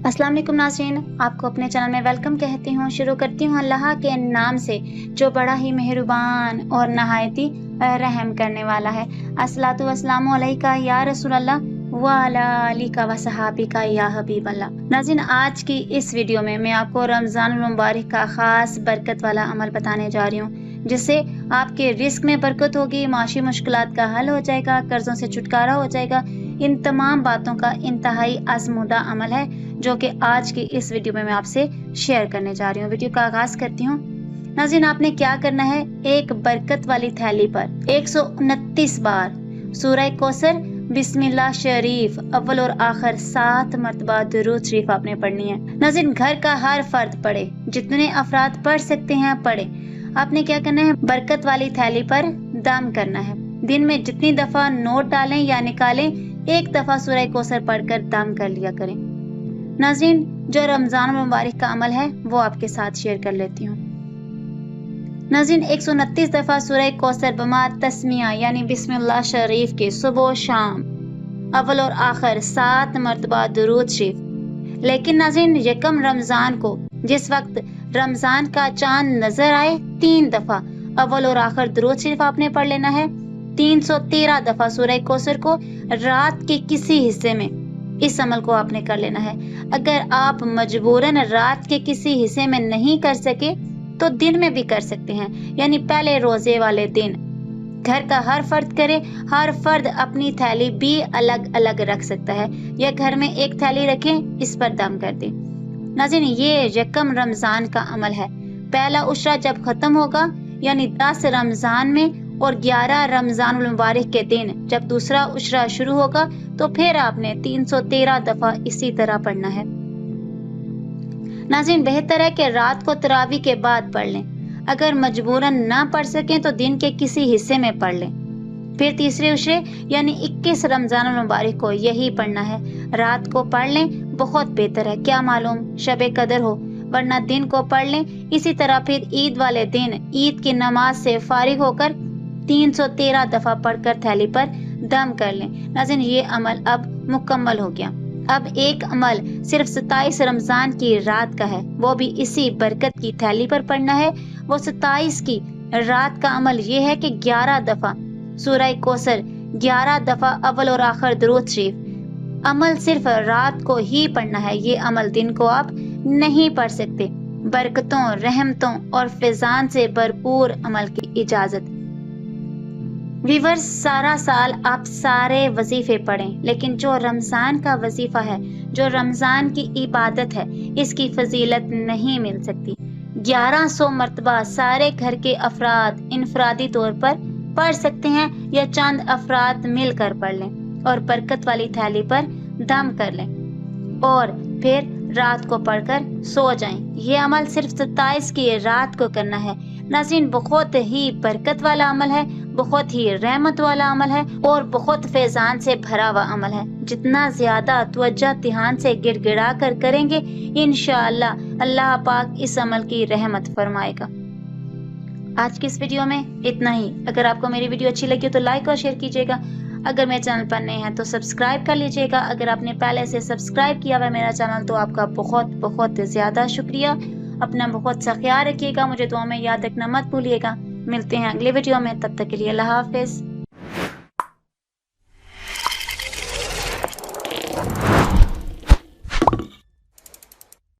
अस्सलाम वालेकुम नाज़रीन, आपको अपने चैनल में वेलकम कहती हूँ। शुरू करती हूँ अल्लाह के नाम से जो बड़ा ही मेहरबान और नहायती रहम करने वाला है। अस्सलातु वस्सलामु अलैका या रसूल अल्लाह व अला आलिका व सहाबिका या हबीब अल्लाह। नाज़रीन, आज की इस वीडियो में मैं आपको रमज़ान मुबारक का ख़ास बरकत वाला अमल बताने जा रही हूँ, जिससे आपके रिस्क में बरकत होगी, माशी मुश्किलात का हल हो जाएगा, कर्ज़ों से छुटकारा हो जाएगा। इन तमाम बातों का इंतहाई आज़मूदा अमल है जो कि आज की इस वीडियो में मैं आपसे शेयर करने जा रही हूँ। वीडियो का आगाज करती हूँ। नाज़रीन, आपने क्या करना है, एक बरकत वाली थैली पर 129 बार सूरह कौसर बिस्मिल्लाह शरीफ अव्वल और आखिर 7 मरतबा दुरूद शरीफ आपने पढ़नी है। नाज़रीन, घर का हर फर्द पढ़े, जितने अफराद पढ़ सकते हैं पढ़े। आपने क्या करना है, बरकत वाली थैली पर दम करना है। दिन में जितनी दफा नोट डालें या निकालें, एक दफा सूरह कौसर पढ़कर दम कर लिया करें। नाज़रीन, जो रमजान मुबारक का अमल है वो आपके साथ शेयर कर लेती हूँ। नाज़रीन, 129 दफा सूरह कौसर बमा तस्मिया यानी बिस्मिल्लाह शरीफ के सुबह शाम अव्वल और आखिर 7 मरतबा दुरूद शरीफ। लेकिन नाज़रीन, यकम रमजान को जिस वक्त रमजान का चांद नजर आए 3 दफा अव्वल और आखिर दुरूद शरीफ आपने पढ़ लेना है। 313 दफा सूरह कौसर को रात के किसी हिस्से में इस अमल को आपने कर लेना है। अगर आप मजबूरन रात के किसी हिस्से में नहीं कर सके तो दिन में भी कर सकते हैं, यानी पहले रोजे वाले दिन। घर का हर फर्द करे, हर फर्द अपनी थैली भी अलग अलग रख सकता है, या घर में एक थैली रखें, इस पर दम कर दें। नाज़रीन, ये यकम रमजान का अमल है। पहला उशरा जब खत्म होगा यानी 10 रमजान में और 11 रमजान मुबारक के दिन जब दूसरा उशरा शुरू होगा तो फिर आपने 313 दफा इसी तरह पढ़ना है। नाज़रीन, बेहतर है कि रात को तरावी के बाद पढ़ लें। अगर मजबूरन ना पढ़ सकें तो दिन के किसी हिस्से में पढ़ लें। फिर तीसरे उशरे यानी 21 रमजान मुबारक को यही पढ़ना है। रात को पढ़ लें, बहुत बेहतर है, क्या मालूम शबे कदर हो, वरना दिन को पढ़ लें। इसी तरह फिर ईद वाले दिन ईद की नमाज से फारिग होकर 313 दफा पढ़कर थैली पर दम कर लें। नाज़रीन, ये अमल अब मुकम्मल हो गया। अब एक अमल सिर्फ 27 रमजान की रात का है, वो भी इसी बरकत की थैली पर पढ़ना है। वो 27 की रात का अमल ये है कि 11 दफा सूरह कौसर, 11 दफा अव्वल और आखिर दुरूद शरीफ। अमल सिर्फ रात को ही पढ़ना है, ये अमल दिन को आप नहीं पढ़ सकते। बरकतों, रहमतों और फैजान से भरपूर अमल की इजाजत। वीवर्स, सारा साल आप सारे वजीफे पढ़ें, लेकिन जो रमजान का वजीफा है, जो रमजान की इबादत है, इसकी फजीलत नहीं मिल सकती। 1100 मरतबा सारे घर के अफराद इनफरादी तौर पर पढ़ सकते हैं, या चंद अफराद मिलकर पढ़ लें और बरकत वाली थैली पर दम कर लें और फिर रात को पढ़कर सो जाएं। ये अमल सिर्फ 27 की रात को करना है। नाज़रीन, बहुत ही बरकत वाला अमल है, बहुत ही रहमत वाला अमल है और बहुत फैजान से भरा हुआ अमल है। जितना ज्यादा तवज्जो ध्यान से गिड़गिड़ा कर करेंगे, इंशाअल्लाह अल्लाह पाक इस अमल की रहमत फरमाएगा। आज की इस वीडियो में इतना ही। अगर आपको मेरी वीडियो अच्छी लगी तो लाइक और शेयर कीजिएगा। अगर मेरे चैनल पर नए हैं तो सब्सक्राइब कर लीजिएगा। अगर आपने पहले से सब्सक्राइब किया हुआ मेरा चैनल तो आपका बहुत बहुत ज्यादा शुक्रिया। अपना बहुत सा ख्याल रखिएगा, मुझे दुआ में याद रखना मत भूलिएगा। मिलते हैं अगले वीडियो में, तब तक के लिए अल्लाह हाफिज।